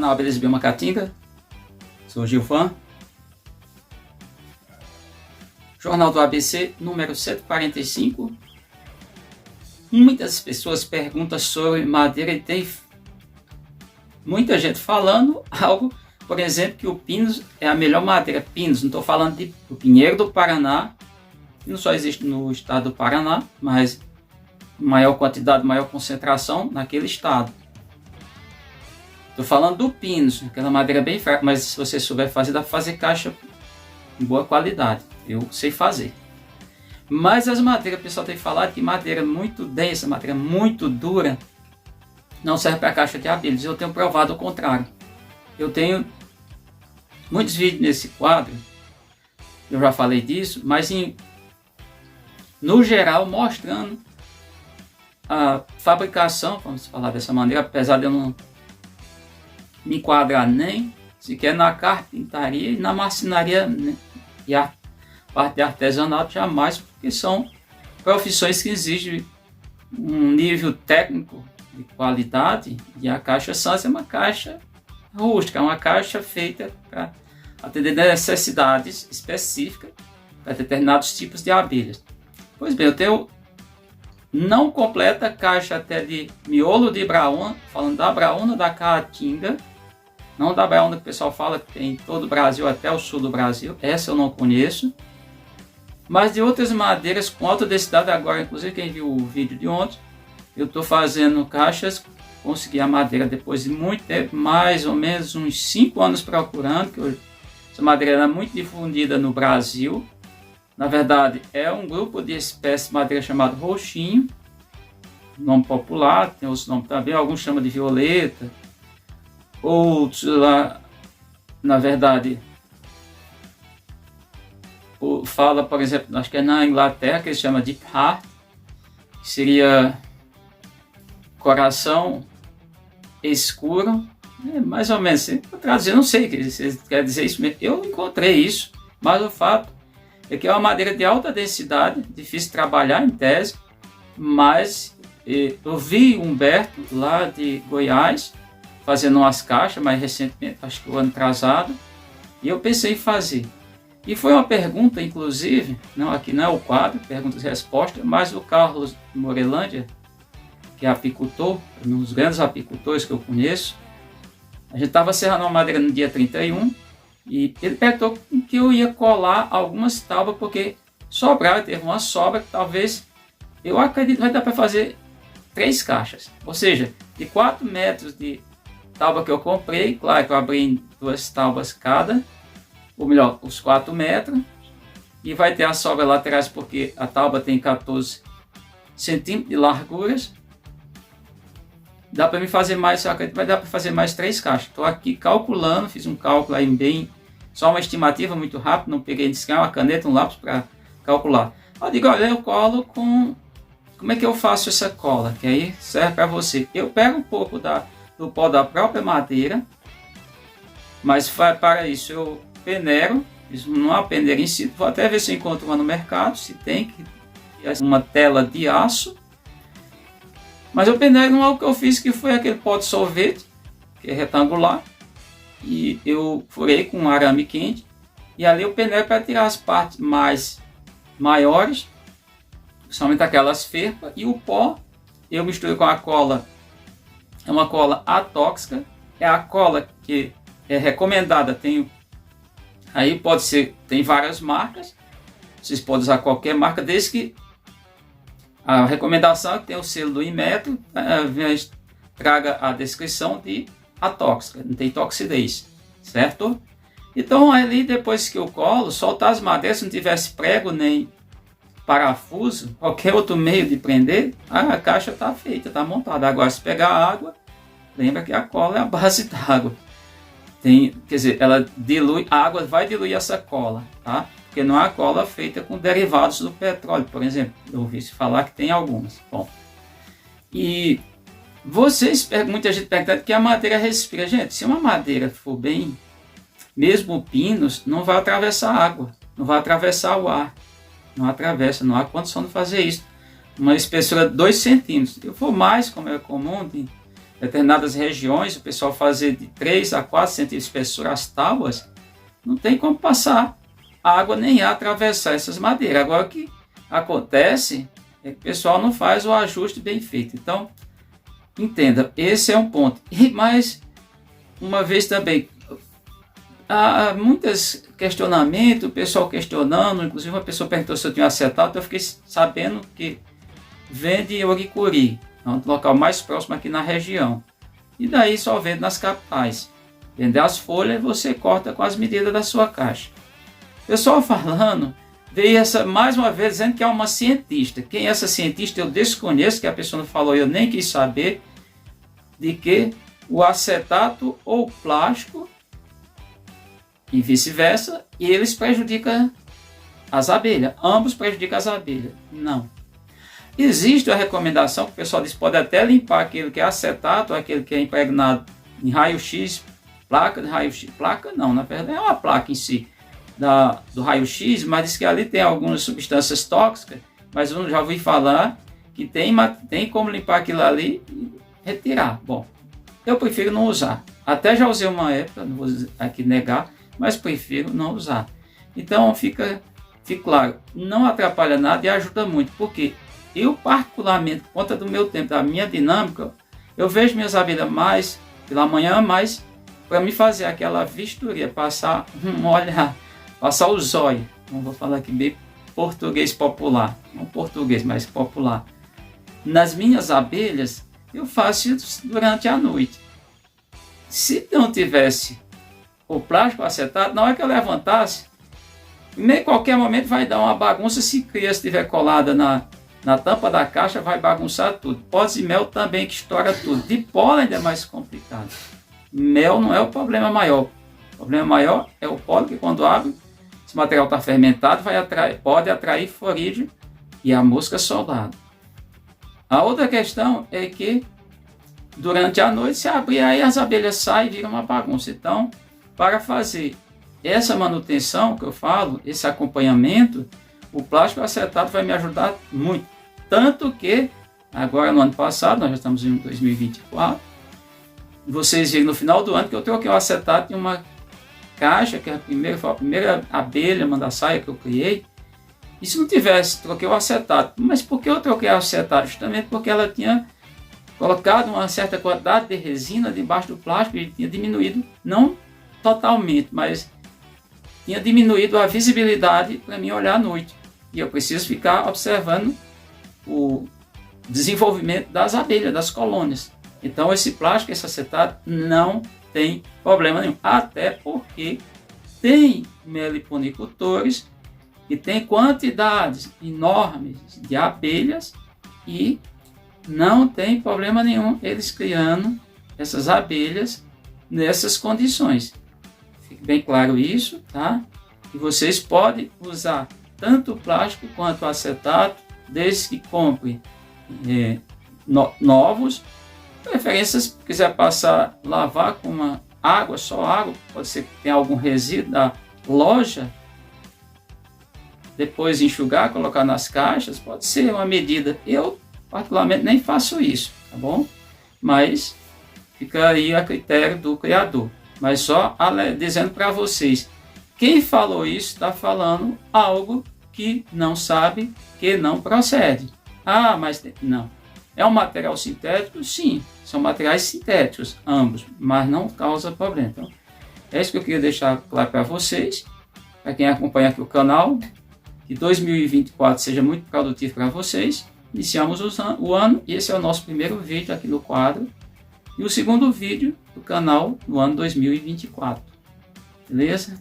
Canal Beleza Biomacatinga, sou Gilvan. Jornal do ABC, número 145. Muitas pessoas perguntam sobre madeira e tem muita gente falando algo, por exemplo, que o Pinus é a melhor madeira. Pinus, não estou falando do pinheiro do Paraná, que não só existe no estado do Paraná, mas maior quantidade, maior concentração naquele estado. Estou falando do Pinus, aquela madeira bem fraca, mas se você souber fazer, dá para fazer caixa de boa qualidade. Eu sei fazer. Mas as madeiras, o pessoal tem falado que madeira muito densa, madeira muito dura, não serve para caixa de abelhas. Eu tenho provado o contrário. Eu tenho muitos vídeos nesse quadro, eu já falei disso, mas no geral mostrando a fabricação, vamos falar dessa maneira, apesar de eu não me enquadrar nem sequer na carpintaria e na marcenaria, né? E a parte de artesanato jamais, porque são profissões que exigem um nível técnico de qualidade, e a caixa Sans é uma caixa rústica, é uma caixa feita para atender necessidades específicas para determinados tipos de abelhas. Pois bem, eu tenho não completa caixa até de miolo de braúna, falando da braúna da caatinga, não da braúna que o pessoal fala que tem em todo o Brasil, até o sul do Brasil, essa eu não conheço. Mas de outras madeiras com alta densidade, agora inclusive quem viu o vídeo de ontem, eu estou fazendo caixas, consegui a madeira depois de muito tempo, mais ou menos uns 5 anos procurando, que essa madeira era muito difundida no Brasil. Na verdade é um grupo de espécies de madeira chamado roxinho, nome popular, tem outros nomes também, alguns chamam de violeta, outros lá, na verdade, fala, por exemplo, acho que é na Inglaterra que eles chamam de Deep Heart, que seria coração escuro, mais ou menos, se eu traduzir, não sei o que quer dizer isso mesmo, eu encontrei isso, mas o fato é que é uma madeira de alta densidade, difícil de trabalhar em tese, mas eu vi Humberto lá de Goiás fazendo umas caixas mais recentemente, acho que o ano atrasado, e eu pensei em fazer. E foi uma pergunta, inclusive, não, aqui não é o quadro, perguntas e respostas, mas o Carlos de Morelândia, que é apicultor, um dos grandes apicultores que eu conheço, a gente estava serrando uma madeira no dia 31, e ele perguntou que eu ia colar algumas tábuas, porque sobraram, teve uma sobra, que talvez, eu acredito que vai dar para fazer 3 caixas, ou seja, de 4 metros de tábua que eu comprei, claro que eu abri em 2 tábuas cada, ou melhor, os 4 metros, e vai ter as sobras laterais porque a tábua tem 14 centímetros de larguras. Dá para me fazer mais, só que vai dar para fazer mais 3 caixas. Estou aqui calculando, fiz um cálculo aí bem, só uma estimativa muito rápido, não peguei uma caneta, um lápis para calcular. Eu digo, olha, eu colo com, como é que eu faço essa cola? Que aí serve para você. Eu pego um pouco do pó da própria madeira, mas para isso eu peneiro, isso não é uma peneira em si, vou até ver se eu encontro uma no mercado, se tem, uma tela de aço, mas eu peneiro não é o que eu fiz, que foi aquele pó de sorvete, que é retangular, e eu furei com um arame quente, e ali eu peneiro para tirar as partes maiores, somente aquelas ferpas, e o pó eu misturo com a cola, é uma cola atóxica, é a cola que é recomendada, aí pode ser, tem várias marcas, vocês podem usar qualquer marca, desde que a recomendação é que tem o selo do Inmetro, traga a descrição de atóxica, não tem toxidez, certo? Então ali depois que eu colo, soltar as madeiras, se não tivesse prego nem parafuso, qualquer outro meio de prender, a caixa está feita, está montada. Agora se pegar água, lembra que a cola é a base d'água. Quer dizer, ela dilui, a água vai diluir essa cola, tá? Porque não é a cola feita com derivados do petróleo, por exemplo. Eu ouvi se falar que tem algumas. Bom, e muita gente pergunta que a madeira respira. Gente, se uma madeira for bem, mesmo o Pinus, não vai atravessar a água, não vai atravessar o ar. Não atravessa, não há condição de fazer isso. Uma espessura de 2 centímetros. Se for mais, como é comum, determinadas regiões, o pessoal fazer de 3 a 4 centímetros de espessura as tábuas, não tem como passar água nem ar atravessar essas madeiras. Agora o que acontece é que o pessoal não faz o ajuste bem feito. Então, entenda, esse é um ponto. E mais uma vez também, há muitos questionamentos, o pessoal questionando, inclusive uma pessoa perguntou se eu tinha acetato, então eu fiquei sabendo que vende em Oricuri, é um local mais próximo aqui na região. E daí só vende nas capitais. Vender as folhas, você corta com as medidas da sua caixa. Pessoal falando, veio essa mais uma vez dizendo que é uma cientista. Quem é essa cientista eu desconheço, que a pessoa não falou, eu nem quis saber, de que o acetato ou plástico e vice-versa, e eles prejudicam as abelhas. Ambos prejudicam as abelhas. Não. Existe a recomendação que o pessoal diz, pode até limpar aquele que é acetato, aquele que é impregnado em raio-x, placa de raio-x. Placa não, na verdade é uma placa em si. Do raio-x, mas diz que ali tem algumas substâncias tóxicas, mas eu já ouvi falar que tem como limpar aquilo ali e retirar. Bom, eu prefiro não usar. Até já usei uma época, não vou aqui negar, mas prefiro não usar. Então fica claro, não atrapalha nada e ajuda muito, porque eu particularmente, por conta do meu tempo, da minha dinâmica, eu vejo minhas abelhas mais pela manhã, mais para me fazer aquela vistoria, passar um olhar, passar o zóio, não vou falar aqui bem português popular, não português, mas popular. Nas minhas abelhas, eu faço isso durante a noite. Se não tivesse o plástico acetado, na hora que eu levantasse, em qualquer momento vai dar uma bagunça, se cria estiver colada na tampa da caixa, vai bagunçar tudo. Pods de mel também que estoura tudo. De pólen ainda é mais complicado. Mel não é o problema maior. O problema maior é o pólen, que quando abre, esse material está fermentado, pode atrair florídeo e a mosca soldada. A outra questão é que durante a noite, se abrir aí as abelhas saem e viram uma bagunça. Então, para fazer essa manutenção que eu falo, esse acompanhamento, o plástico acetato vai me ajudar muito. Tanto que, agora no ano passado, nós já estamos em 2024, vocês viram no final do ano que eu troquei o acetato em uma caixa, que foi a primeira abelha mandaçaia que eu criei. E se não tivesse, troquei o acetato. Mas por que eu troquei o acetato? Justamente porque ela tinha colocado uma certa quantidade de resina debaixo do plástico e tinha diminuído, não totalmente, mas tinha diminuído a visibilidade para mim olhar à noite. E eu preciso ficar observando o desenvolvimento das abelhas, das colônias. Então esse plástico, esse acetato não tem problema nenhum. Até porque tem meliponicultores que tem quantidades enormes de abelhas e não tem problema nenhum eles criando essas abelhas nessas condições. Fique bem claro isso, tá? E vocês podem usar tanto o plástico quanto o acetato, desde que compre novos. Preferência, se quiser passar, lavar com uma água, só água, pode ser que tenha algum resíduo da loja, depois enxugar, colocar nas caixas, pode ser uma medida. Eu, particularmente, nem faço isso, tá bom? Mas fica aí a critério do criador. Mas só dizendo para vocês, quem falou isso está falando algo que não sabe, que não procede. Ah, mas não. É um material sintético? Sim, são materiais sintéticos, ambos, mas não causa problema. Então, é isso que eu queria deixar claro para vocês, para quem acompanha aqui o canal, que 2024 seja muito produtivo para vocês. Iniciamos o ano e esse é o nosso primeiro vídeo aqui no quadro e o segundo vídeo do canal no ano 2024. Beleza?